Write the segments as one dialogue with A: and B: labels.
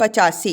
A: 85।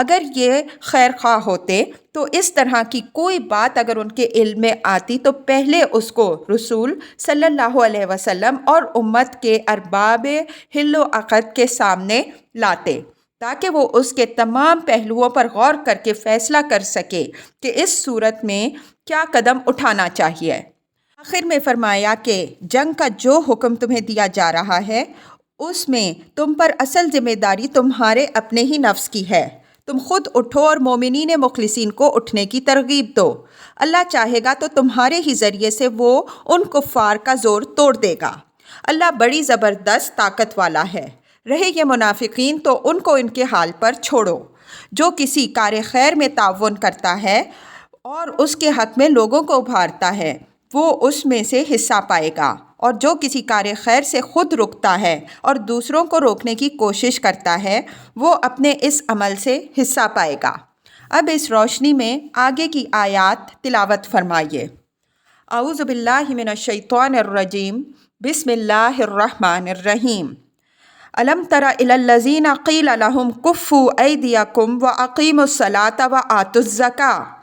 A: اگر یہ خیر خواہ ہوتے تو اس طرح کی کوئی بات اگر ان کے علم میں آتی تو پہلے اس کو رسول صلی اللہ علیہ وسلم اور امت کے ارباب حل و عقد کے سامنے لاتے، تاکہ وہ اس کے تمام پہلوؤں پر غور کر کے فیصلہ کر سکے کہ اس صورت میں کیا قدم اٹھانا چاہیے۔ آخر میں فرمایا کہ جنگ کا جو حکم تمہیں دیا جا رہا ہے اس میں تم پر اصل ذمہ داری تمہارے اپنے ہی نفس کی ہے۔ تم خود اٹھو اور مومنین مخلصین کو اٹھنے کی ترغیب دو۔ اللہ چاہے گا تو تمہارے ہی ذریعے سے وہ ان کفار کا زور توڑ دے گا۔ اللہ بڑی زبردست طاقت والا ہے۔ رہے یہ منافقین تو ان کو ان کے حال پر چھوڑو۔ جو کسی کار خیر میں تعاون کرتا ہے اور اس کے حق میں لوگوں کو ابھارتا ہے وہ اس میں سے حصہ پائے گا، اور جو کسی کار خیر سے خود رکتا ہے اور دوسروں کو روکنے کی کوشش کرتا ہے وہ اپنے اس عمل سے حصہ پائے گا۔ اب اس روشنی میں آگے کی آیات تلاوت فرمائیے۔ اعوذ باللہ من الشیطان الرجیم، بسم اللہ الرحمن الرحیم۔ الم تر الی الذین قیل لهم کفوا ایدیکم واقیموا الصلاة وآتوا الزکاة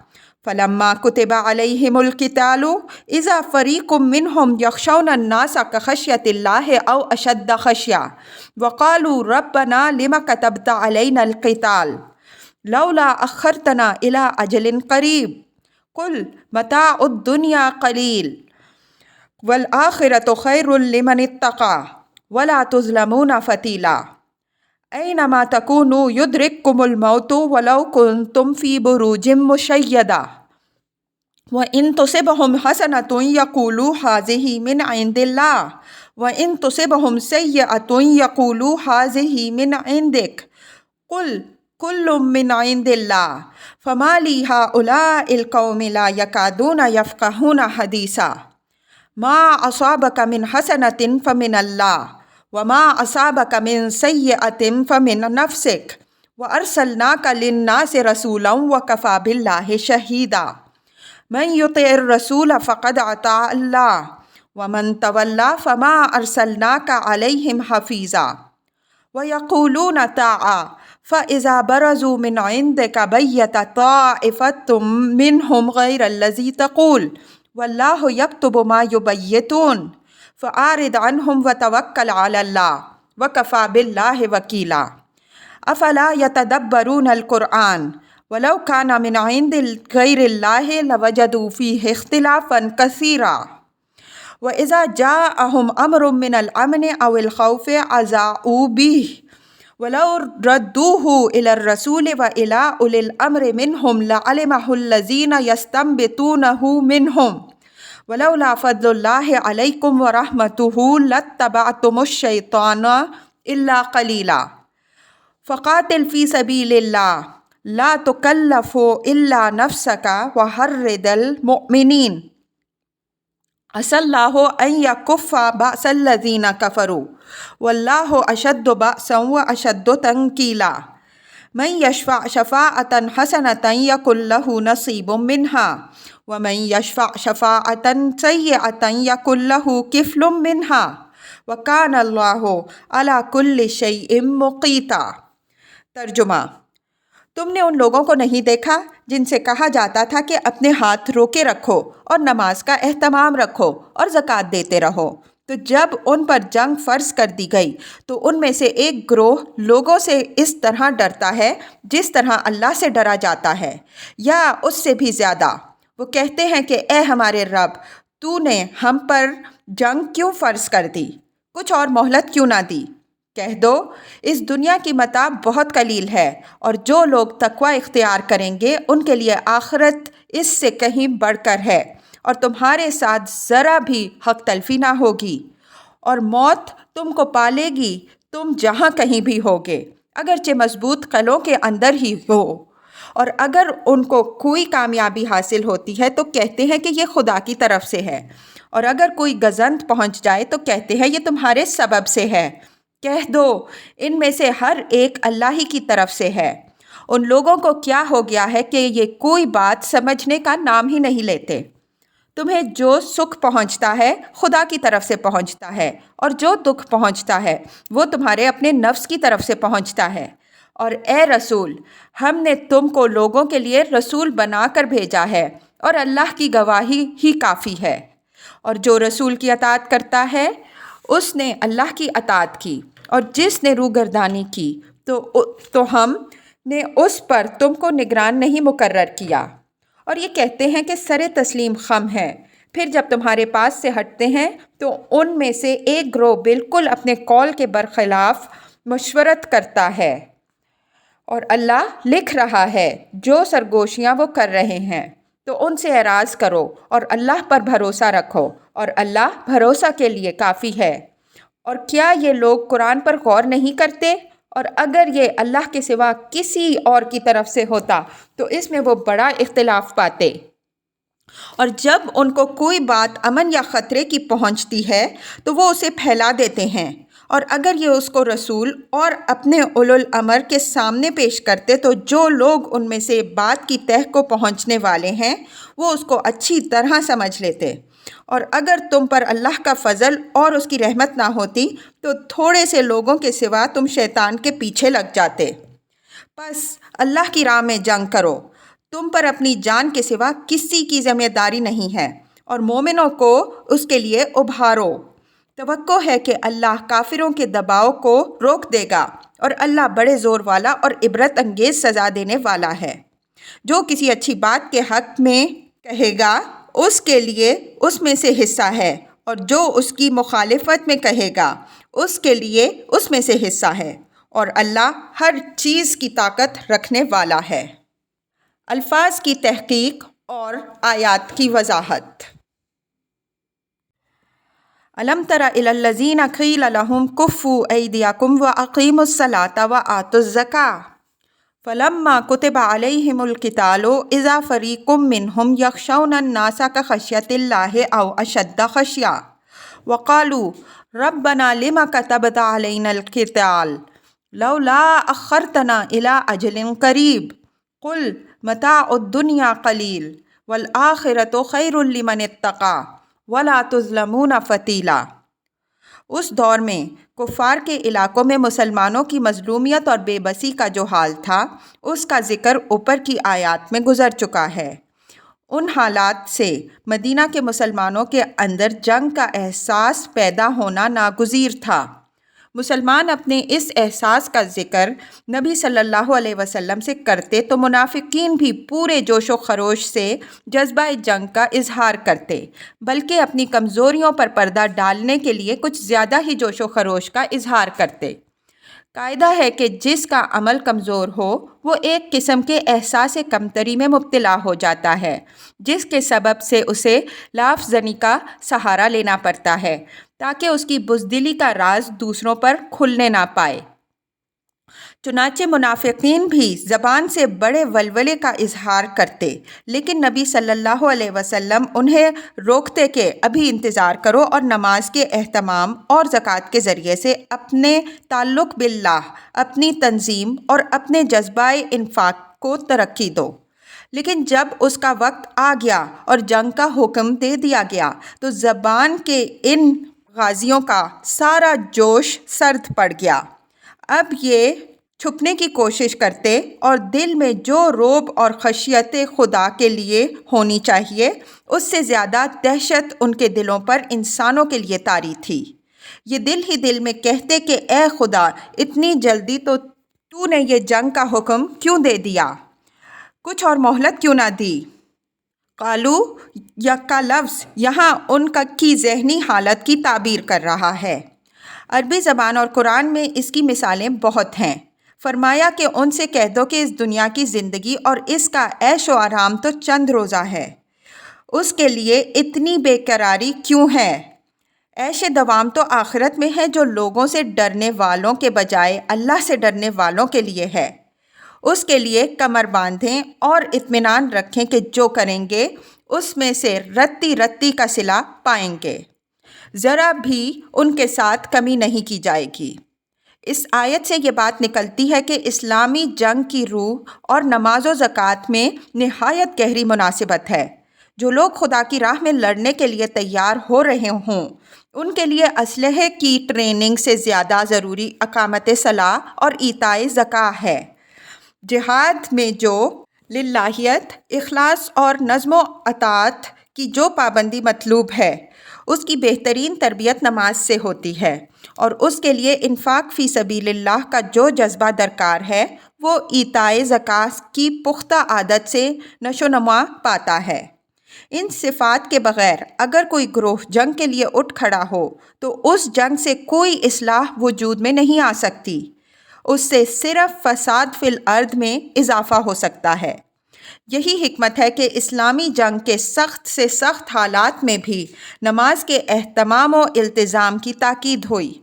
A: فلما كتب عليهم القتال إذا فريق منهم يخشون الناس كخشية الله أو أشد خشية وقالوا ربنا لما كتبت علينا القتال لولا أخرتنا إلى أجل قريب قل متاع الدنيا قليل والآخرة خير لمن اتقى ولا تظلمون فتيلا أينما تكونوا يدرككم الموت ولو كنتم في بروج مشيدة وإن تصبهم حسنة يقولوا هذه من عند الله وإن تصبهم سيئة يقولوا هذه من عندك قل كل من عند الله فما لي هؤلاء القوم لا يكادون يفقهون حديثا ما أصابك من حسنة فمن الله وما أصابك من سيئة فمن نفسك وأرسلناك للناس رسولا وكفى بالله شهيدا من يطع الرسول فقد أطاع الله ومن تولى فما أرسلناك عليهم حفيظا ويقولون طاعة فإذا برزوا من عندك بيت طائفة منهم غير الذي تقول والله يكتب ما يبيتون فأعرض عنهم وتوكل على الله وكفى بالله وكيلا أفلا يتدبرون القرآن ولو كان من عند غير الله لوجدوا فيه اختلافا كثيرا وإذا جاءهم أمر من الأمن أو الخوف أذاعوا به ولو ردوه إلى الرسول وإلى أولي الأمر منهم لعلمه الذين يستنبطونه منهم ولولا فضل الله عليكم ورحمته لاتبعتم الشيطان إلا قليلا فقاتل في سبيل الله لا تكلف إلا نفسك وحرض المؤمنين عسى الله أن يكف بأس الذين كفروا والله أشد بأسا وأشد تنكيلا من يشفع شفاعة حسنة يكن له نصيب منها ومن يشفع شفاعة سيئة يكن له كفل منها وكان الله على كل شيء مقيتا۔ ترجمہ: تم نے ان لوگوں کو نہیں دیکھا جن سے کہا جاتا تھا کہ اپنے ہاتھ روکے رکھو اور نماز کا اہتمام رکھو اور زکوٰۃ دیتے رہو، تو جب ان پر جنگ فرض کر دی گئی تو ان میں سے ایک گروہ لوگوں سے اس طرح ڈرتا ہے جس طرح اللہ سے ڈرا جاتا ہے یا اس سے بھی زیادہ۔ وہ کہتے ہیں کہ اے ہمارے رب، تو نے ہم پر جنگ کیوں فرض کر دی؟ کچھ اور مہلت کیوں نہ دی؟ کہہ دو اس دنیا کی متاع بہت قلیل ہے، اور جو لوگ تقوی اختیار کریں گے ان کے لیے آخرت اس سے کہیں بڑھ کر ہے، اور تمہارے ساتھ ذرا بھی حق تلفی نہ ہوگی، اور موت تم کو پالے گی تم جہاں کہیں بھی ہوگے، اگرچہ مضبوط قلعوں کے اندر ہی ہو۔ اور اگر ان کو کوئی کامیابی حاصل ہوتی ہے تو کہتے ہیں کہ یہ خدا کی طرف سے ہے، اور اگر کوئی گزند پہنچ جائے تو کہتے ہیں یہ تمہارے سبب سے ہے۔ کہہ دو ان میں سے ہر ایک اللہ ہی کی طرف سے ہے۔ ان لوگوں کو کیا ہو گیا ہے کہ یہ کوئی بات سمجھنے کا نام ہی نہیں لیتے۔ تمہیں جو سکھ پہنچتا ہے خدا کی طرف سے پہنچتا ہے، اور جو دکھ پہنچتا ہے وہ تمہارے اپنے نفس کی طرف سے پہنچتا ہے۔ اور اے رسول، ہم نے تم کو لوگوں کے لیے رسول بنا کر بھیجا ہے اور اللہ کی گواہی ہی کافی ہے۔ اور جو رسول کی اطاعت کرتا ہے اس نے اللہ کی اطاعت کی، اور جس نے روگردانی کی تو ہم نے اس پر تم کو نگران نہیں مقرر کیا۔ اور یہ کہتے ہیں کہ سر تسلیم خم ہے، پھر جب تمہارے پاس سے ہٹتے ہیں تو ان میں سے ایک گروہ بالکل اپنے قول کے برخلاف مشورت کرتا ہے، اور اللہ لکھ رہا ہے جو سرگوشیاں وہ کر رہے ہیں۔ تو ان سے اعراض کرو اور اللہ پر بھروسہ رکھو، اور اللہ بھروسہ کے لیے کافی ہے۔ اور کیا یہ لوگ قرآن پر غور نہیں کرتے؟ اور اگر یہ اللہ کے سوا کسی اور کی طرف سے ہوتا تو اس میں وہ بڑا اختلاف پاتے۔ اور جب ان کو کوئی بات امن یا خطرے کی پہنچتی ہے تو وہ اسے پھیلا دیتے ہیں، اور اگر یہ اس کو رسول اور اپنے اولو الامر کے سامنے پیش کرتے تو جو لوگ ان میں سے بات کی تہ کو پہنچنے والے ہیں وہ اس کو اچھی طرح سمجھ لیتے۔ اور اگر تم پر اللہ کا فضل اور اس کی رحمت نہ ہوتی تو تھوڑے سے لوگوں کے سوا تم شیطان کے پیچھے لگ جاتے۔ پس اللہ کی راہ میں جنگ کرو، تم پر اپنی جان کے سوا کسی کی ذمہ داری نہیں ہے، اور مومنوں کو اس کے لیے ابھارو۔ توقع ہے کہ اللہ کافروں کے دباؤ کو روک دے گا، اور اللہ بڑے زور والا اور عبرت انگیز سزا دینے والا ہے۔ جو کسی اچھی بات کے حق میں کہے گا اس کے لیے اس میں سے حصہ ہے، اور جو اس کی مخالفت میں کہے گا اس کے لیے اس میں سے حصہ ہے، اور اللہ ہر چیز کی طاقت رکھنے والا ہے۔ الفاظ کی تحقیق اور آیات کی وضاحت۔ الم تر الی الذین قیل لهم کفوا ایدیکم واقیموا الصلاة وآتوا الزکاة فلما كتب عليهم القتال اذا فریق منهم یخشون الناس کخشیۃ اللہ او اشد خشیة وقالوا ربنا لم كتبت علينا القتال لولا اخرتنا الى اجل قریب قل متاع الدنیا قلیل والآخرۃ خیر لمن اتقی ولا تظلمون فتیلا۔ اس دور میں کفار کے علاقوں میں مسلمانوں کی مظلومیت اور بے بسی کا جو حال تھا اس کا ذکر اوپر کی آیات میں گزر چکا ہے۔ ان حالات سے مدینہ کے مسلمانوں کے اندر جنگ کا احساس پیدا ہونا ناگزیر تھا۔ مسلمان اپنے اس احساس کا ذکر نبی صلی اللہ علیہ وسلم سے کرتے تو منافقین بھی پورے جوش و خروش سے جذبہ جنگ کا اظہار کرتے، بلکہ اپنی کمزوریوں پر پردہ ڈالنے کے لیے کچھ زیادہ ہی جوش و خروش کا اظہار کرتے۔ قاعدہ ہے کہ جس کا عمل کمزور ہو وہ ایک قسم کے احساس کمتری میں مبتلا ہو جاتا ہے، جس کے سبب سے اسے لاف زنی کا سہارا لینا پڑتا ہے تاکہ اس کی بزدلی کا راز دوسروں پر کھلنے نہ پائے۔ چنانچہ منافقین بھی زبان سے بڑے ولولے کا اظہار کرتے، لیکن نبی صلی اللہ علیہ وسلم انہیں روکتے کہ ابھی انتظار کرو اور نماز کے اہتمام اور زکوٰۃ کے ذریعے سے اپنے تعلق باللہ، اپنی تنظیم اور اپنے جذبہ انفاق کو ترقی دو۔ لیکن جب اس کا وقت آ گیا اور جنگ کا حکم دے دیا گیا تو زبان کے ان غازیوں کا سارا جوش سرد پڑ گیا۔ اب یہ چھپنے کی کوشش کرتے اور دل میں جو رعب اور خشیت خدا کے لیے ہونی چاہیے اس سے زیادہ دہشت ان کے دلوں پر انسانوں کے لیے طاری تھی۔ یہ دل ہی دل میں کہتے کہ اے خدا، اتنی جلدی تو نے یہ جنگ کا حکم کیوں دے دیا؟ کچھ اور مہلت کیوں نہ دی؟ قالو کا لفظ یہاں ان کی ذہنی حالت کی تعبیر کر رہا ہے۔ عربی زبان اور قرآن میں اس کی مثالیں بہت ہیں۔ فرمایا کہ ان سے کہہ دو کہ اس دنیا کی زندگی اور اس کا عیش و آرام تو چند روزہ ہے، اس کے لیے اتنی بے قراری کیوں ہے؟ عیش دوام تو آخرت میں ہے جو لوگوں سے ڈرنے والوں کے بجائے اللہ سے ڈرنے والوں کے لیے ہے۔ اس کے لیے کمر باندھیں اور اطمینان رکھیں کہ جو کریں گے اس میں سے رتی رتی کا صلہ پائیں گے، ذرا بھی ان کے ساتھ کمی نہیں کی جائے گی۔ اس آیت سے یہ بات نکلتی ہے کہ اسلامی جنگ کی روح اور نماز و زکوٰۃ میں نہایت گہری مناسبت ہے۔ جو لوگ خدا کی راہ میں لڑنے کے لیے تیار ہو رہے ہوں ان کے لیے اسلحے کی ٹریننگ سے زیادہ ضروری اقامت صلاح اور ایتائے زکوٰۃ ہے۔ جہاد میں جو للہیت، اخلاص اور نظم و اطاعت کی جو پابندی مطلوب ہے اس کی بہترین تربیت نماز سے ہوتی ہے، اور اس کے لیے انفاق فی سبیل اللہ کا جو جذبہ درکار ہے وہ ایتائے زکوٰۃ کی پختہ عادت سے نشو و نما پاتا ہے۔ ان صفات کے بغیر اگر کوئی گروہ جنگ کے لیے اٹھ کھڑا ہو تو اس جنگ سے کوئی اصلاح وجود میں نہیں آ سکتی، اس سے صرف فساد فی الارض میں اضافہ ہو سکتا ہے۔ یہی حکمت ہے کہ اسلامی جنگ کے سخت سے سخت حالات میں بھی نماز کے اہتمام و التزام کی تاکید ہوئی۔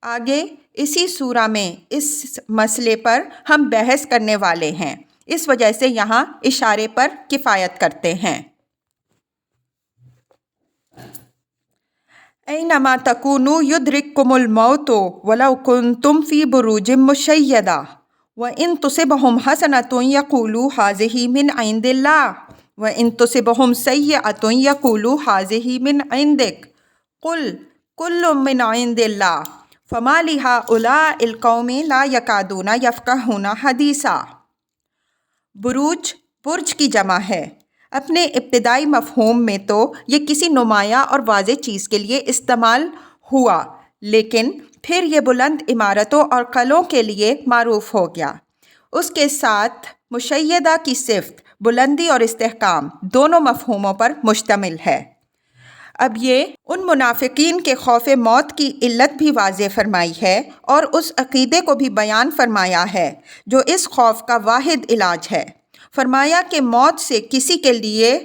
A: آگے اسی سورہ میں اس مسئلے پر ہم بحث کرنے والے ہیں، اس وجہ سے یہاں اشارے پر کفایت کرتے ہیں۔ اینما تکونوا یدرککم الموت ولو کنتم فی بروج مشیدہ وَإِن تُصِبْهُمْ حَسَنَةٌ يَقُولُوا هَٰذِهِ مِنْ عِندِ اللَّهِ وَإِن تُصِبْهُمْ سَيِّئَةٌ يَقُولُوا هَٰذِهِ مِنْ عِندِكَ قُلْ كُلٌّ مِنْ عِندِ اللَّهِ فَمَا لِهَٰؤُلَاءِ الْقَوْمِ لَا يَكَادُونَ يَفْقَهُونَ حَدِيثًا۔ بروج برج کی جمع ہے۔ اپنے ابتدائی مفہوم میں تو یہ کسی نمایاں اور واضح چیز کے لیے استعمال ہوا، لیکن پھر یہ بلند عمارتوں اور قلعوں کے لیے معروف ہو گیا۔ اس کے ساتھ مشیدہ کی صفت بلندی اور استحکام دونوں مفہوموں پر مشتمل ہے۔ اب یہ ان منافقین کے خوف موت کی علت بھی واضح فرمائی ہے اور اس عقیدے کو بھی بیان فرمایا ہے جو اس خوف کا واحد علاج ہے۔ فرمایا کہ موت سے کسی کے لیے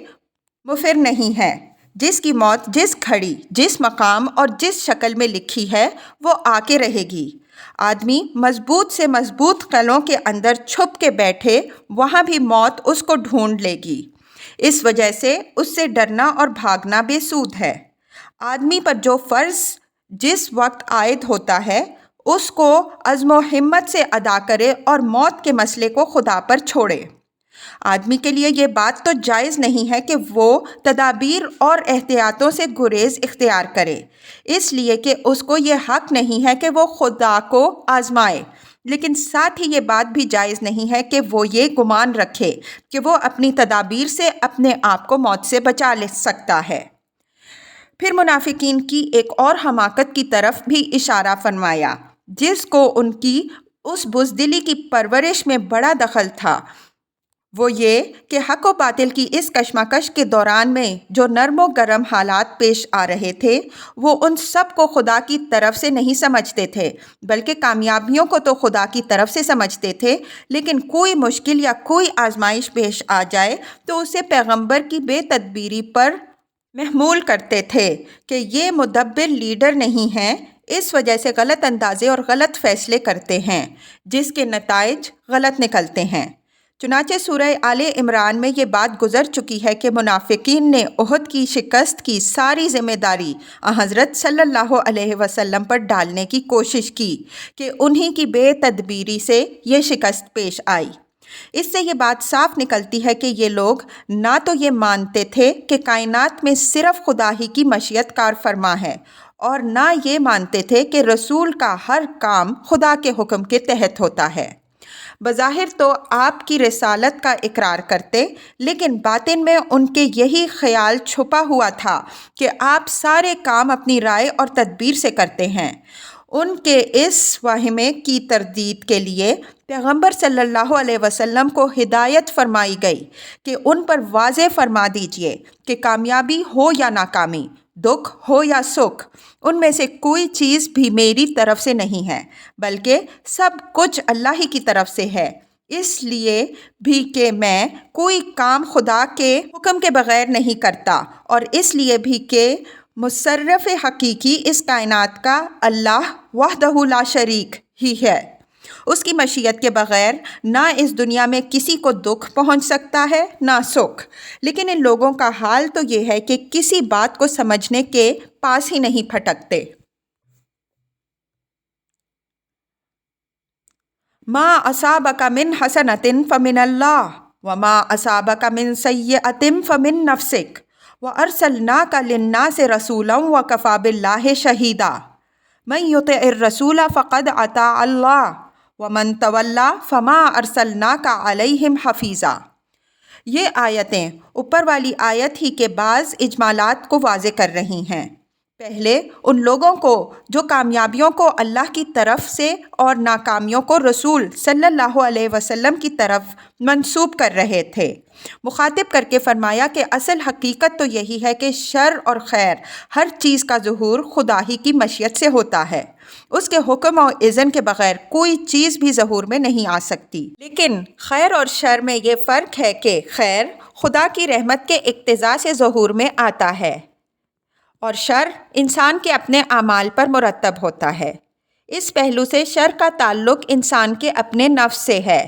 A: مفر نہیں ہے، جس کی موت جس گھڑی، جس مقام اور جس شکل میں لکھی ہے وہ آ کے رہے گی۔ آدمی مضبوط سے مضبوط قلعوں کے اندر چھپ کے بیٹھے وہاں بھی موت اس کو ڈھونڈ لے گی۔ اس وجہ سے اس سے ڈرنا اور بھاگنا بے سود ہے۔ آدمی پر جو فرض جس وقت عائد ہوتا ہے اس کو عزم و ہمت سے ادا کرے اور موت کے مسئلے کو خدا پر چھوڑے۔ آدمی کے لیے یہ بات تو جائز نہیں ہے کہ وہ تدابیر اور احتیاطوں سے گریز اختیار کرے، اس لیے کہ اس کو یہ حق نہیں ہے کہ وہ خدا کو آزمائے، لیکن ساتھ ہی یہ بات بھی جائز نہیں ہے کہ وہ یہ گمان رکھے کہ وہ اپنی تدابیر سے اپنے آپ کو موت سے بچا لے سکتا ہے۔ پھر منافقین کی ایک اور حماقت کی طرف بھی اشارہ فرمایا جس کو ان کی اس بزدلی کی پرورش میں بڑا دخل تھا، وہ یہ کہ حق و باطل کی اس کشمکش کے دوران میں جو نرم و گرم حالات پیش آ رہے تھے وہ ان سب کو خدا کی طرف سے نہیں سمجھتے تھے، بلکہ کامیابیوں کو تو خدا کی طرف سے سمجھتے تھے، لیکن کوئی مشکل یا کوئی آزمائش پیش آ جائے تو اسے پیغمبر کی بے تدبیری پر محمول کرتے تھے کہ یہ مدبر لیڈر نہیں ہیں، اس وجہ سے غلط اندازے اور غلط فیصلے کرتے ہیں جس کے نتائج غلط نکلتے ہیں۔ چنانچہ سورہ آل عمران میں یہ بات گزر چکی ہے کہ منافقین نے احد کی شکست کی ساری ذمہ داری حضرت صلی اللہ علیہ وسلم پر ڈالنے کی کوشش کی کہ انہی کی بے تدبیری سے یہ شکست پیش آئی۔ اس سے یہ بات صاف نکلتی ہے کہ یہ لوگ نہ تو یہ مانتے تھے کہ کائنات میں صرف خدا ہی کی مشیت کار فرما ہے، اور نہ یہ مانتے تھے کہ رسول کا ہر کام خدا کے حکم کے تحت ہوتا ہے۔ بظاہر تو آپ کی رسالت کا اقرار کرتے، لیکن باطن میں ان کے یہی خیال چھپا ہوا تھا کہ آپ سارے کام اپنی رائے اور تدبیر سے کرتے ہیں۔ ان کے اس وہمے کی تردید کے لیے پیغمبر صلی اللہ علیہ وسلم کو ہدایت فرمائی گئی کہ ان پر واضح فرما دیجئے کہ کامیابی ہو یا ناکامی، دکھ ہو یا سکھ، ان میں سے کوئی چیز بھی میری طرف سے نہیں ہے، بلکہ سب کچھ اللہ ہی کی طرف سے ہے، اس لیے بھی کہ میں کوئی کام خدا کے حکم کے بغیر نہیں کرتا، اور اس لیے بھی کہ مصرف حقیقی اس کائنات کا اللہ وحدہ لا شریک ہی ہے۔ اس کی مشیت کے بغیر نہ اس دنیا میں کسی کو دکھ پہنچ سکتا ہے نہ سکھ، لیکن ان لوگوں کا حال تو یہ ہے کہ کسی بات کو سمجھنے کے پاس ہی نہیں پھٹکتے۔ ما اصابک من حسنۃ فمن اللہ وما اصابک من سیئۃ فمن نفسک وَأَرْسَلْنَاكَ لِلنَّاسِ رَسُولًا وَكَفَى بِاللَّهِ شَهِيدًا مَن يُطِعِ الرَّسُولَ فَقَدْ أَطَاعَ اللَّهَ وَمَن تَوَلَّىٰ فَمَا أَرْسَلْنَاكَ عَلَيْهِمْ حَفِيظًا۔ یہ آیتیں اوپر والی آیت ہی کے بعض اجمالات کو واضح کر رہی ہیں۔ پہلے ان لوگوں کو جو کامیابیوں کو اللہ کی طرف سے اور ناکامیوں کو رسول صلی اللہ علیہ وسلم کی طرف منسوب کر رہے تھے، مخاطب کر کے فرمایا کہ اصل حقیقت تو یہی ہے کہ شر اور خیر ہر چیز کا ظہور خدا ہی کی مشیت سے ہوتا ہے۔ اس کے حکم اور اذن کے بغیر کوئی چیز بھی ظہور میں نہیں آ سکتی۔ لیکن خیر اور شر میں یہ فرق ہے کہ خیر خدا کی رحمت کے اقتضاء سے ظہور میں آتا ہے اور شر انسان کے اپنے اعمال پر مرتب ہوتا ہے۔ اس پہلو سے شر کا تعلق انسان کے اپنے نفس سے ہے۔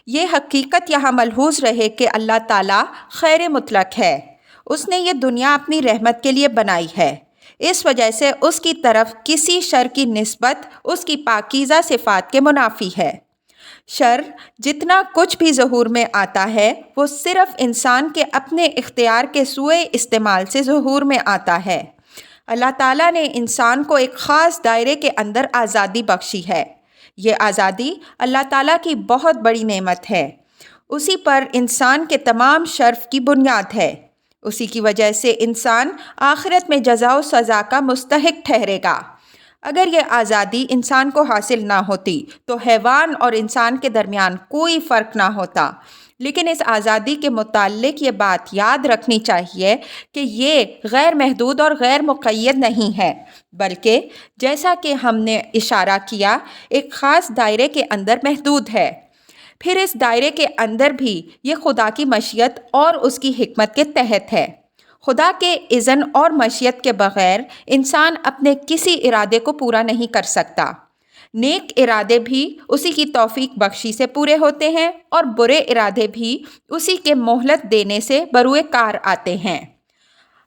A: یہ حقیقت یہاں ملحوظ رہے کہ اللہ تعالیٰ خیر مطلق ہے۔ اس نے یہ دنیا اپنی رحمت کے لیے بنائی ہے، اس وجہ سے اس کی طرف کسی شر کی نسبت اس کی پاکیزہ صفات کے منافی ہے۔ شر جتنا کچھ بھی ظہور میں آتا ہے وہ صرف انسان کے اپنے اختیار کے سوء استعمال سے ظہور میں آتا ہے۔ اللہ تعالیٰ نے انسان کو ایک خاص دائرے کے اندر آزادی بخشی ہے۔ یہ آزادی اللہ تعالیٰ کی بہت بڑی نعمت ہے۔ اسی پر انسان کے تمام شرف کی بنیاد ہے۔ اسی کی وجہ سے انسان آخرت میں جزا و سزا کا مستحق ٹھہرے گا۔ اگر یہ آزادی انسان کو حاصل نہ ہوتی تو حیوان اور انسان کے درمیان کوئی فرق نہ ہوتا۔ لیکن اس آزادی کے متعلق یہ بات یاد رکھنی چاہیے کہ یہ غیر محدود اور غیر مقید نہیں ہے، بلکہ جیسا کہ ہم نے اشارہ کیا ایک خاص دائرے کے اندر محدود ہے۔ پھر اس دائرے کے اندر بھی یہ خدا کی مشیت اور اس کی حکمت کے تحت ہے۔ خدا کے اذن اور مشیت کے بغیر انسان اپنے کسی ارادے کو پورا نہیں کر سکتا۔ نیک ارادے بھی اسی کی توفیق بخشی سے پورے ہوتے ہیں اور برے ارادے بھی اسی کے مہلت دینے سے بروئے کار آتے ہیں۔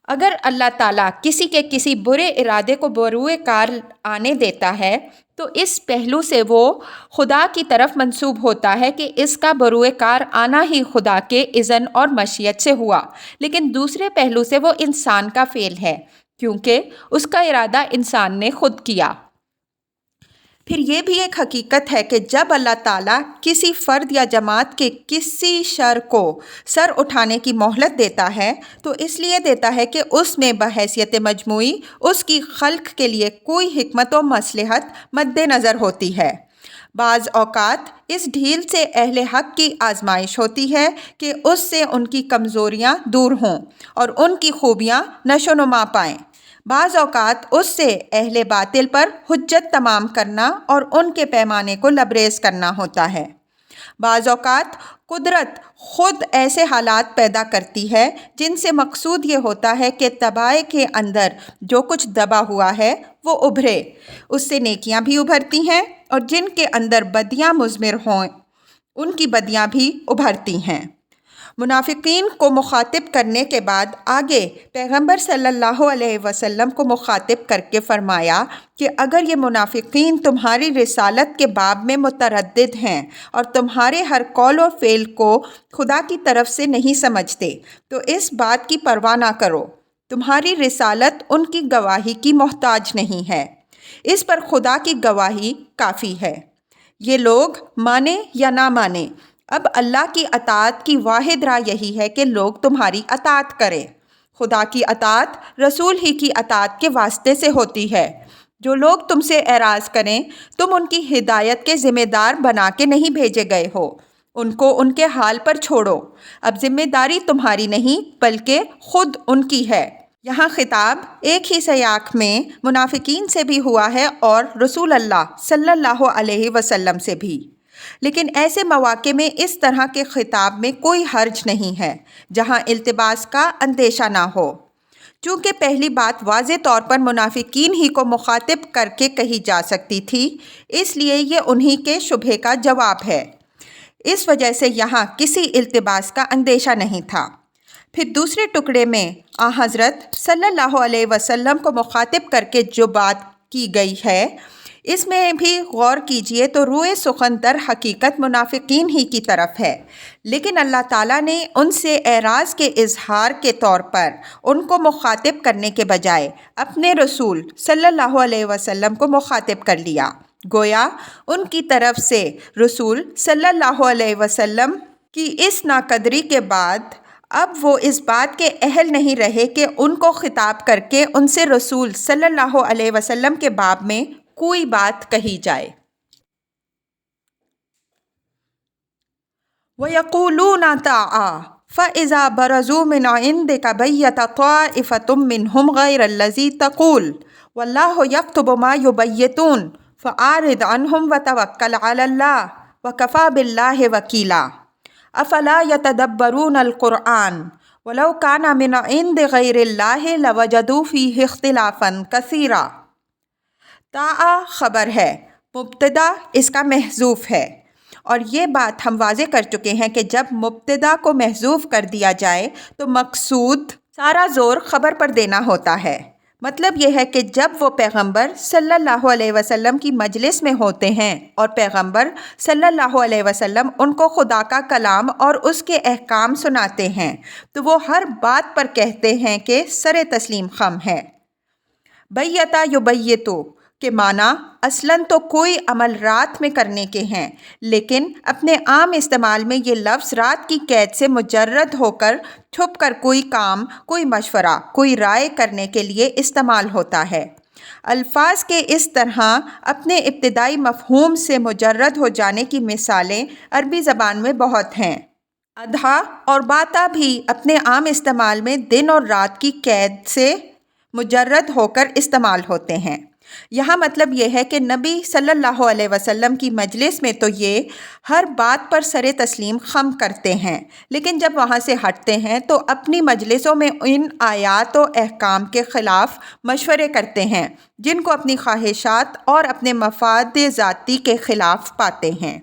A: اگر اللہ تعالیٰ کسی کے کسی برے ارادے کو بروئے کار آنے دیتا ہے تو اس پہلو سے وہ خدا کی طرف منسوب ہوتا ہے کہ اس کا بروئے کار آنا ہی خدا کے اذن اور مشیت سے ہوا، لیکن دوسرے پہلو سے وہ انسان کا فعل ہے کیونکہ اس کا ارادہ انسان نے خود کیا۔ پھر یہ بھی ایک حقیقت ہے کہ جب اللہ تعالیٰ کسی فرد یا جماعت کے کسی شر کو سر اٹھانے کی مہلت دیتا ہے تو اس لیے دیتا ہے کہ اس میں بحیثیت مجموعی اس کی خلق کے لیے کوئی حکمت و مصلحت مد نظر ہوتی ہے۔ بعض اوقات اس ڈھیل سے اہل حق کی آزمائش ہوتی ہے کہ اس سے ان کی کمزوریاں دور ہوں اور ان کی خوبیاں نشو و نما پائیں۔ بعض اوقات اس سے اہل باطل پر حجت تمام کرنا اور ان کے پیمانے کو لبریز کرنا ہوتا ہے۔ بعض اوقات قدرت خود ایسے حالات پیدا کرتی ہے جن سے مقصود یہ ہوتا ہے کہ تباہی کے اندر جو کچھ دبا ہوا ہے وہ ابھرے، اس سے نیکیاں بھی ابھرتی ہیں، اور جن کے اندر بدیاں مضمر ہوں ان کی بدیاں بھی ابھرتی ہیں۔ منافقین کو مخاطب کرنے کے بعد آگے پیغمبر صلی اللہ علیہ وسلم کو مخاطب کر کے فرمایا کہ اگر یہ منافقین تمہاری رسالت کے باب میں متردد ہیں اور تمہارے ہر قول و فعل کو خدا کی طرف سے نہیں سمجھتے تو اس بات کی پرواہ نہ کرو، تمہاری رسالت ان کی گواہی کی محتاج نہیں ہے، اس پر خدا کی گواہی کافی ہے۔ یہ لوگ مانے یا نہ مانے، اب اللہ کی اطاعت کی واحد راہ یہی ہے کہ لوگ تمہاری اطاعت کریں۔ خدا کی اطاعت رسول ہی کی اطاعت کے واسطے سے ہوتی ہے۔ جو لوگ تم سے اعراض کریں تم ان کی ہدایت کے ذمہ دار بنا کے نہیں بھیجے گئے ہو، ان کو ان کے حال پر چھوڑو، اب ذمہ داری تمہاری نہیں بلکہ خود ان کی ہے۔ یہاں خطاب ایک ہی سیاق میں منافقین سے بھی ہوا ہے اور رسول اللہ صلی اللہ علیہ وسلم سے بھی، لیکن ایسے مواقع میں اس طرح کے خطاب میں کوئی حرج نہیں ہے جہاں التباس کا اندیشہ نہ ہو۔ چونکہ پہلی بات واضح طور پر منافقین ہی کو مخاطب کر کے کہی جا سکتی تھی، اس لیے یہ انہی کے شبہے کا جواب ہے، اس وجہ سے یہاں کسی التباس کا اندیشہ نہیں تھا۔ پھر دوسرے ٹکڑے میں حضرت صلی اللہ علیہ وسلم کو مخاطب کر کے جو بات کی گئی ہے اس میں بھی غور کیجئے تو روئے سخن در حقیقت منافقین ہی کی طرف ہے، لیکن اللہ تعالیٰ نے ان سے اعراض کے اظہار کے طور پر ان کو مخاطب کرنے کے بجائے اپنے رسول صلی اللہ علیہ وسلم کو مخاطب کر لیا۔ گویا ان کی طرف سے رسول صلی اللہ علیہ وسلم کی اس ناقدری کے بعد اب وہ اس بات کے اہل نہیں رہے کہ ان کو خطاب کر کے ان سے رسول صلی اللہ علیہ وسلم کے باب میں کوئی بات کہی جائے۔ وَيَقُولُونَ طَاعَةً فَإِذَا بَرَزُوا مِنْ عِنْدِكَ بَيَّتَ طَائِفَةٌ مِّنْهُمْ غَيْرَ الَّذِي تَقُولُ وَاللَّهُ يَكْتُبُ مَا يُبَيِّتُونَ فَأَعْرِضْ عَنْهُمْ وَتَوَكَّلْ عَلَى اللَّهِ وَكَفَى بِاللَّهِ وَكِيلًا أَفَلَا يَتَدَبَّرُونَ الْقُرْآنَ وَلَوْ كَانَ مِنْ عِنْدِ غَيْرِ اللَّهِ لَوَجَدُوا فِيهِ اخْتِلَافًا كَثِيرًا۔ طاعہ خبر ہے، مبتدا اس کا محذوف ہے، اور یہ بات ہم واضح کر چکے ہیں کہ جب مبتدا کو محذوف کر دیا جائے تو مقصود سارا زور خبر پر دینا ہوتا ہے۔ مطلب یہ ہے کہ جب وہ پیغمبر صلی اللہ علیہ وسلم کی مجلس میں ہوتے ہیں اور پیغمبر صلی اللہ علیہ وسلم ان کو خدا کا کلام اور اس کے احکام سناتے ہیں تو وہ ہر بات پر کہتے ہیں کہ سر تسلیم خم ہے۔ بیتا یبیتو کے معنی اصلاً تو کوئی عمل رات میں کرنے کے ہیں، لیکن اپنے عام استعمال میں یہ لفظ رات کی قید سے مجرد ہو کر چھپ کر کوئی کام، کوئی مشورہ، کوئی رائے کرنے کے لیے استعمال ہوتا ہے۔ الفاظ کے اس طرح اپنے ابتدائی مفہوم سے مجرد ہو جانے کی مثالیں عربی زبان میں بہت ہیں۔ ادھا اور باتا بھی اپنے عام استعمال میں دن اور رات کی قید سے مجرد ہو کر استعمال ہوتے ہیں۔ یہاں مطلب یہ ہے کہ نبی صلی اللہ علیہ وسلم کی مجلس میں تو یہ ہر بات پر سر تسلیم خم کرتے ہیں، لیکن جب وہاں سے ہٹتے ہیں تو اپنی مجلسوں میں ان آیات و احکام کے خلاف مشورے کرتے ہیں جن کو اپنی خواہشات اور اپنے مفاد ذاتی کے خلاف پاتے ہیں۔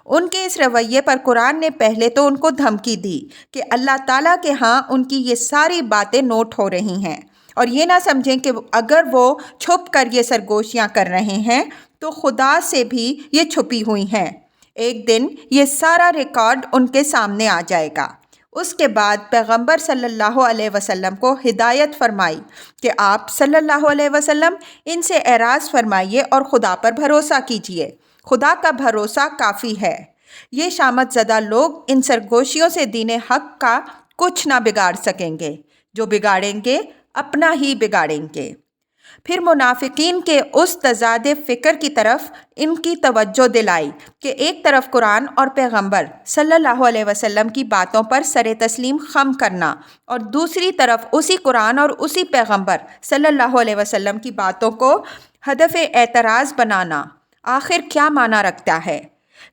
A: ان کے اس رویے پر قرآن نے پہلے تو ان کو دھمکی دی کہ اللہ تعالیٰ کے ہاں ان کی یہ ساری باتیں نوٹ ہو رہی ہیں، اور یہ نہ سمجھیں کہ اگر وہ چھپ کر یہ سرگوشیاں کر رہے ہیں تو خدا سے بھی یہ چھپی ہوئی ہیں۔ ایک دن یہ سارا ریکارڈ ان کے سامنے آ جائے گا۔ اس کے بعد پیغمبر صلی اللہ علیہ وسلم کو ہدایت فرمائی کہ آپ صلی اللہ علیہ وسلم ان سے اعراض فرمائیے اور خدا پر بھروسہ کیجیے، خدا کا بھروسہ کافی ہے۔ یہ شامت زدہ لوگ ان سرگوشیوں سے دین حق کا کچھ نہ بگاڑ سکیں گے، جو بگاڑیں گے اپنا ہی بگاڑیں گے۔ پھر منافقین کے اس تضاد فکر کی طرف ان کی توجہ دلائی کہ ایک طرف قرآن اور پیغمبر صلی اللہ علیہ وسلم کی باتوں پر سر تسلیم خم کرنا، اور دوسری طرف اسی قرآن اور اسی پیغمبر صلی اللہ علیہ وسلم کی باتوں کو ہدف اعتراض بنانا آخر کیا معنی رکھتا ہے؟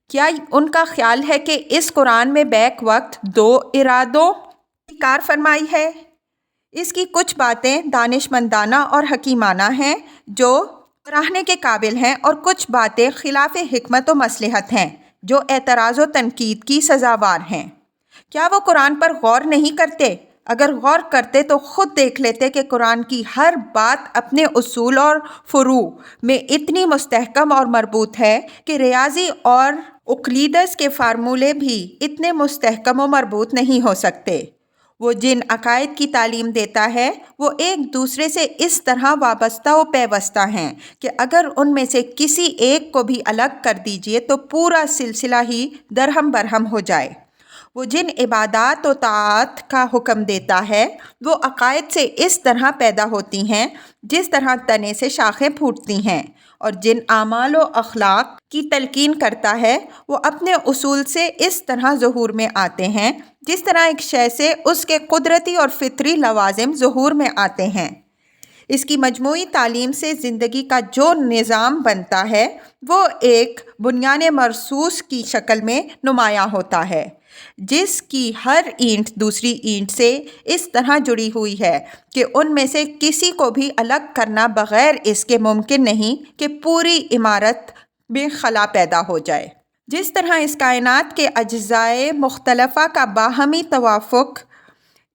A: کیا ان کا خیال ہے کہ اس قرآن میں بیک وقت دو ارادوں کی کار فرمائی ہے؟ اس کی کچھ باتیں دانش مندانہ اور حکیمانہ ہیں جو سراہنے کے قابل ہیں، اور کچھ باتیں خلاف حکمت و مصلحت ہیں جو اعتراض و تنقید کی سزاوار ہیں۔ کیا وہ قرآن پر غور نہیں کرتے؟ اگر غور کرتے تو خود دیکھ لیتے کہ قرآن کی ہر بات اپنے اصول اور فروع میں اتنی مستحکم اور مربوط ہے کہ ریاضی اور اقلیدس کے فارمولے بھی اتنے مستحکم و مربوط نہیں ہو سکتے۔ وہ جن عقائد کی تعلیم دیتا ہے وہ ایک دوسرے سے اس طرح وابستہ و پیوستہ ہیں کہ اگر ان میں سے کسی ایک کو بھی الگ کر دیجئے تو پورا سلسلہ ہی درہم برہم ہو جائے۔ وہ جن عبادات و طاعات کا حکم دیتا ہے وہ عقائد سے اس طرح پیدا ہوتی ہیں جس طرح تنے سے شاخیں پھوٹتی ہیں، اور جن اعمال و اخلاق کی تلقین کرتا ہے وہ اپنے اصول سے اس طرح ظہور میں آتے ہیں جس طرح ایک شے سے اس کے قدرتی اور فطری لوازم ظہور میں آتے ہیں۔ اس کی مجموعی تعلیم سے زندگی کا جو نظام بنتا ہے وہ ایک بنیان مرصوص کی شکل میں نمایاں ہوتا ہے، جس کی ہر اینٹ دوسری اینٹ سے اس طرح جڑی ہوئی ہے کہ ان میں سے کسی کو بھی الگ کرنا بغیر اس کے ممکن نہیں کہ پوری عمارت میں خلا پیدا ہو جائے۔ جس طرح اس کائنات کے اجزائے مختلفہ کا باہمی توافق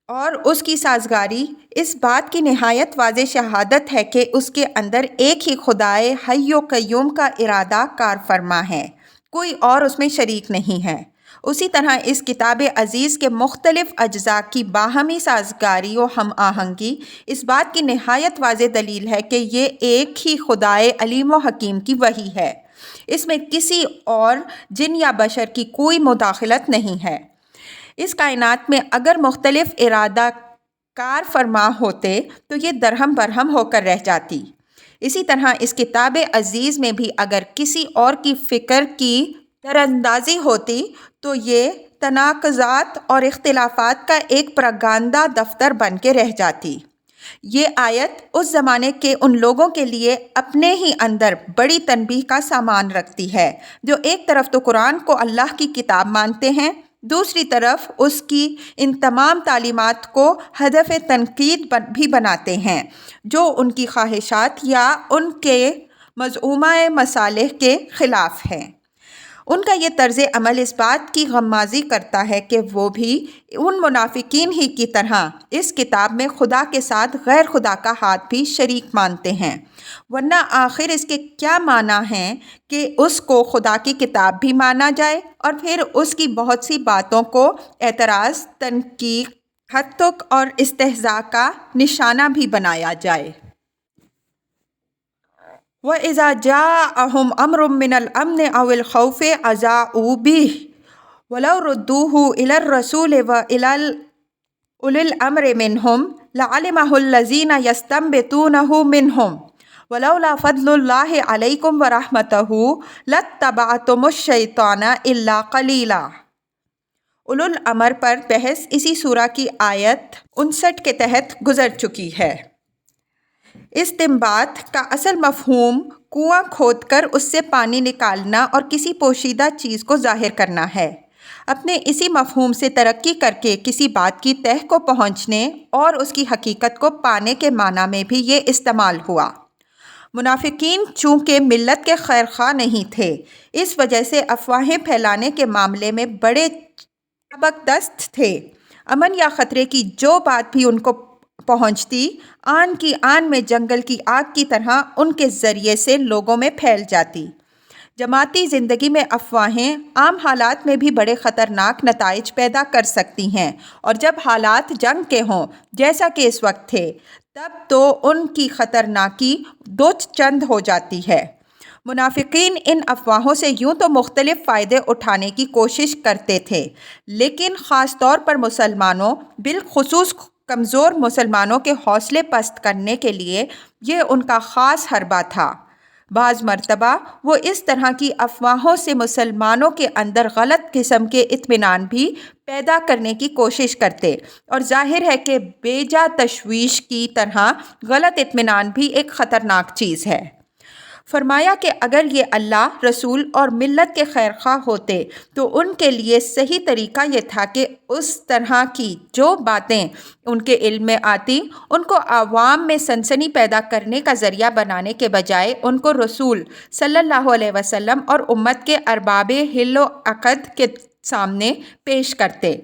A: اور اس کی سازگاری اس بات کی نہایت واضح شہادت ہے کہ اس کے اندر ایک ہی خدائے حی و قیوم کا ارادہ کار فرما ہے، کوئی اور اس میں شریک نہیں ہے۔ اسی طرح اس کتاب عزیز کے مختلف اجزاء کی باہمی سازگاری و ہم آہنگی اس بات کی نہایت واضح دلیل ہے کہ یہ ایک ہی خدائے علیم و حکیم کی وحی ہے، اس میں کسی اور جن یا بشر کی کوئی مداخلت نہیں ہے۔ اس کائنات میں اگر مختلف ارادہ کار فرما ہوتے تو یہ درہم برہم ہو کر رہ جاتی۔ اسی طرح اس کتاب عزیز میں بھی اگر کسی اور کی فکر کی دراندازی ہوتی تو یہ تناقضات اور اختلافات کا ایک پراگندہ دفتر بن کے رہ جاتی۔ یہ آیت اس زمانے کے ان لوگوں کے لیے اپنے ہی اندر بڑی تنبیہ کا سامان رکھتی ہے جو ایک طرف تو قرآن کو اللہ کی کتاب مانتے ہیں، دوسری طرف اس کی ان تمام تعلیمات کو ہدف تنقید بھی بناتے ہیں جو ان کی خواہشات یا ان کے مزعومہ مصالح کے خلاف ہیں۔ ان کا یہ طرز عمل اس بات کی غمازی کرتا ہے کہ وہ بھی ان منافقین ہی کی طرح اس کتاب میں خدا کے ساتھ غیر خدا کا ہاتھ بھی شریک مانتے ہیں، ورنہ آخر اس کے کیا معنی ہیں کہ اس کو خدا کی کتاب بھی مانا جائے اور پھر اس کی بہت سی باتوں کو اعتراض، تنقید، حد تک اور استہزاء کا نشانہ بھی بنایا جائے۔ وَإِذَا جَاءَهُمْ أَمْرٌ مِّنَ الْأَمْنِ أَوِ الْخَوْفِ أَذَاعُوا بِهِ وَلَوْ رُدُّوهُ إِلَى الرَّسُولِ وَإِلَى أُولِي الْأَمْرِ مِنْهُمْ لَعَلِمَهُ الَّذِينَ يَسْتَنبِطُونَهُ مِنْهُمْ وَلَوْلَا فَضْلُ اللَّهِ عَلَيْكُمْ وَرَحْمَتُهُ لَاتَّبَعْتُمُ الشَّيْطَانَ إِلَّا قَلِيلًا۔ اولو الامر پر بحث اسی سورہ کی آیت 59 کے تحت گزر چکی ہے۔ استنباط کا اصل مفہوم کنواں کھود کر اس سے پانی نکالنا اور کسی پوشیدہ چیز کو ظاہر کرنا ہے۔ اپنے اسی مفہوم سے ترقی کر کے کسی بات کی تہ کو پہنچنے اور اس کی حقیقت کو پانے کے معنی میں بھی یہ استعمال ہوا۔ منافقین چونکہ ملت کے خیر خواہ نہیں تھے، اس وجہ سے افواہیں پھیلانے کے معاملے میں بڑے سبک دست تھے۔ امن یا خطرے کی جو بات بھی ان کو پہنچتی، آن کی آن میں جنگل کی آگ کی طرح ان کے ذریعے سے لوگوں میں پھیل جاتی۔ جماعتی زندگی میں افواہیں عام حالات میں بھی بڑے خطرناک نتائج پیدا کر سکتی ہیں، اور جب حالات جنگ کے ہوں جیسا کہ اس وقت تھے تب تو ان کی خطرناکی دو چند ہو جاتی ہے۔ منافقین ان افواہوں سے یوں تو مختلف فائدے اٹھانے کی کوشش کرتے تھے، لیکن خاص طور پر مسلمانوں، بالخصوص کمزور مسلمانوں کے حوصلے پست کرنے کے لیے یہ ان کا خاص حربہ تھا۔ بعض مرتبہ وہ اس طرح کی افواہوں سے مسلمانوں کے اندر غلط قسم کے اطمینان بھی پیدا کرنے کی کوشش کرتے، اور ظاہر ہے کہ بے جا تشویش کی طرح غلط اطمینان بھی ایک خطرناک چیز ہے۔ فرمایا کہ اگر یہ اللہ، رسول اور ملت کے خیر خواہ ہوتے تو ان کے لیے صحیح طریقہ یہ تھا کہ اس طرح کی جو باتیں ان کے علم میں آتی ان کو عوام میں سنسنی پیدا کرنے کا ذریعہ بنانے کے بجائے ان کو رسول صلی اللہ علیہ وسلم اور امت کے ارباب حل و عقد کے سامنے پیش کرتے،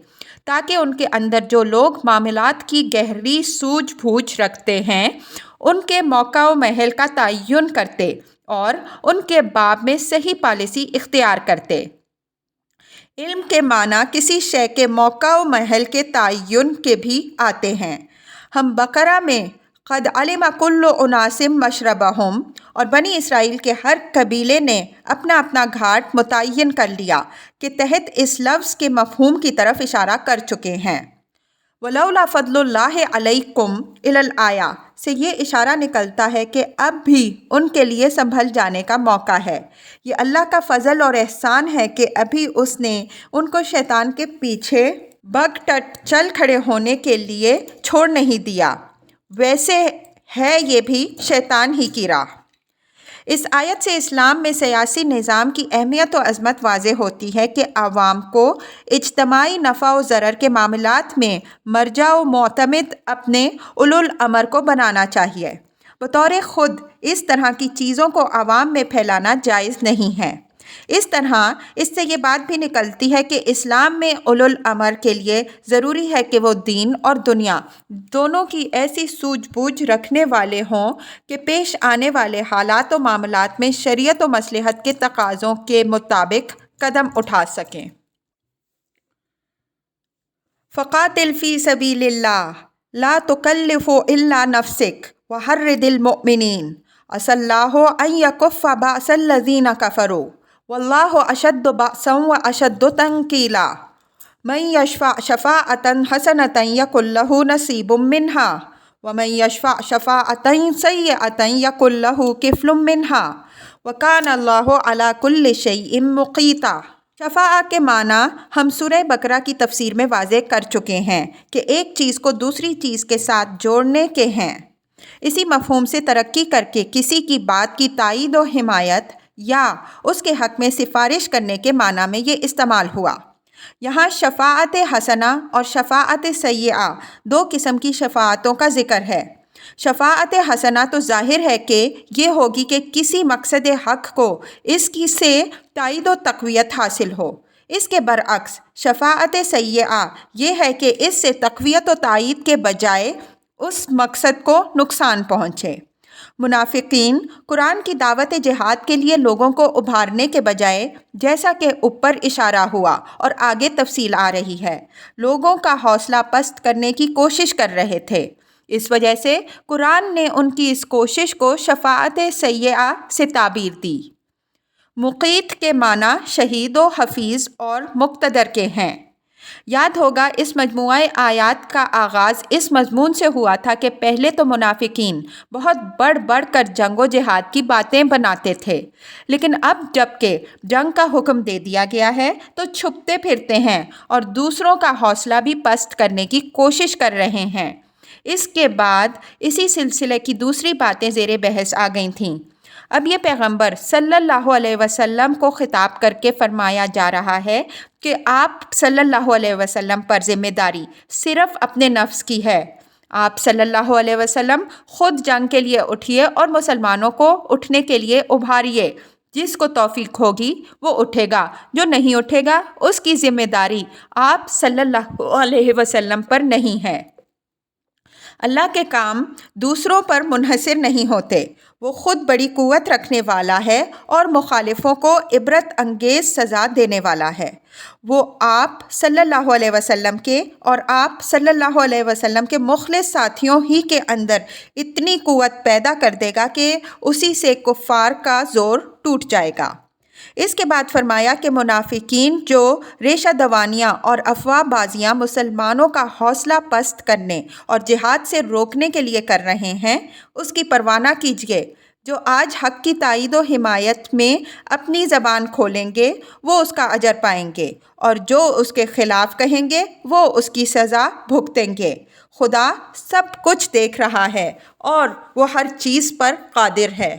A: تاکہ ان کے اندر جو لوگ معاملات کی گہری سوجھ بوجھ رکھتے ہیں ان کے موقع و محل کا تعین کرتے اور ان کے باب میں صحیح پالیسی اختیار کرتے۔ علم کے معنی کسی شے کے موقع و محل کے تعین کے بھی آتے ہیں۔ ہم بقرہ میں قد علم کل اناس مشربہم اور بنی اسرائیل کے ہر قبیلے نے اپنا اپنا گھاٹ متعین کر لیا کے تحت اس لفظ کے مفہوم کی طرف اشارہ کر چکے ہیں۔ وَلَوْلَا فَضْلُ اللَّهِ عَلَيْكُمْ إِلَى الْآيَةِ سے یہ اشارہ نکلتا ہے کہ اب بھی ان کے لیے سنبھل جانے کا موقع ہے۔ یہ اللہ کا فضل اور احسان ہے کہ ابھی اس نے ان کو شیطان کے پیچھے بگٹٹ چل کھڑے ہونے کے لیے چھوڑ نہیں دیا، ویسے ہے یہ بھی شیطان ہی کی راہ۔ اس آیت سے اسلام میں سیاسی نظام کی اہمیت و عظمت واضح ہوتی ہے کہ عوام کو اجتماعی نفع و ضرر کے معاملات میں مرجع و معتمد اپنے اولو الامر کو بنانا چاہیے۔ بطور خود اس طرح کی چیزوں کو عوام میں پھیلانا جائز نہیں ہے۔ اس طرح اس سے یہ بات بھی نکلتی ہے کہ اسلام میں اولو الامر کے لیے ضروری ہے کہ وہ دین اور دنیا دونوں کی ایسی سوجھ بوجھ رکھنے والے ہوں کہ پیش آنے والے حالات و معاملات میں شریعت و مصلحت کے تقاضوں کے مطابق قدم اٹھا سکیں۔ فقاتل فی سبیل اللہ لا تکلف الا نفسک وحرد المؤمنین عسى الله ان يكف بأس الذين كفروا والله اشد بأسا واشد تنکیلا من یشفع شفاعة حسنة یکن له نصیب منها ومن یشفع شفاعة سیئة یکن له کفل منها وکان اللہ علی کل شیء مقیتا۔ شفاعت کے معنی ہم سورہ بقرہ کی تفسیر میں واضح کر چکے ہیں کہ ایک چیز کو دوسری چیز کے ساتھ جوڑنے کے ہیں۔ اسی مفہوم سے ترقی کر کے کسی کی بات کی تائید و حمایت یا اس کے حق میں سفارش کرنے کے معنی میں یہ استعمال ہوا۔ یہاں شفاعت حسنہ اور شفاعت سیئہ دو قسم کی شفاعتوں کا ذکر ہے۔ شفاعت حسنہ تو ظاہر ہے کہ یہ ہوگی کہ کسی مقصد حق کو اس کی سے تائید و تقویت حاصل ہو۔ اس کے برعکس شفاعت سیئہ یہ ہے کہ اس سے تقویت و تائید کے بجائے اس مقصد کو نقصان پہنچے۔ منافقین قرآن کی دعوت جہاد کے لیے لوگوں کو ابھارنے کے بجائے، جیسا کہ اوپر اشارہ ہوا اور آگے تفصیل آ رہی ہے، لوگوں کا حوصلہ پست کرنے کی کوشش کر رہے تھے۔ اس وجہ سے قرآن نے ان کی اس کوشش کو شفاعت سیئہ سے تعبیر دی۔ مقیت کے معنی شہید و حفیظ اور مقتدر کے ہیں۔ یاد ہوگا اس مجموعہ آیات کا آغاز اس مضمون سے ہوا تھا کہ پہلے تو منافقین بہت بڑھ بڑھ کر جنگ و جہاد کی باتیں بناتے تھے، لیکن اب جب کہ جنگ کا حکم دے دیا گیا ہے تو چھپتے پھرتے ہیں اور دوسروں کا حوصلہ بھی پست کرنے کی کوشش کر رہے ہیں۔ اس کے بعد اسی سلسلے کی دوسری باتیں زیر بحث آ گئی تھیں۔ اب یہ پیغمبر صلی اللہ علیہ وسلم کو خطاب کر کے فرمایا جا رہا ہے کہ آپ صلی اللہ علیہ وسلم پر ذمہ داری صرف اپنے نفس کی ہے۔ آپ صلی اللہ علیہ وسلم خود جنگ کے لیے اٹھیے اور مسلمانوں کو اٹھنے کے لیے ابھاریے۔ جس کو توفیق ہوگی وہ اٹھے گا، جو نہیں اٹھے گا اس کی ذمہ داری آپ صلی اللہ علیہ وسلم پر نہیں ہے۔ اللہ کے کام دوسروں پر منحصر نہیں ہوتے، وہ خود بڑی قوت رکھنے والا ہے اور مخالفوں کو عبرت انگیز سزا دینے والا ہے۔ وہ آپ صلی اللہ علیہ وسلم کے اور آپ صلی اللہ علیہ وسلم کے مخلص ساتھیوں ہی کے اندر اتنی قوت پیدا کر دے گا کہ اسی سے کفار کا زور ٹوٹ جائے گا۔ اس کے بعد فرمایا کہ منافقین جو ریشہ دوانیاں اور افواہ بازیاں مسلمانوں کا حوصلہ پست کرنے اور جہاد سے روکنے کے لیے کر رہے ہیں، اس کی پرواہ نہ کیجیے۔ جو آج حق کی تائید و حمایت میں اپنی زبان کھولیں گے وہ اس کا اجر پائیں گے، اور جو اس کے خلاف کہیں گے وہ اس کی سزا بھگتیں گے۔ خدا سب کچھ دیکھ رہا ہے اور وہ ہر چیز پر قادر ہے۔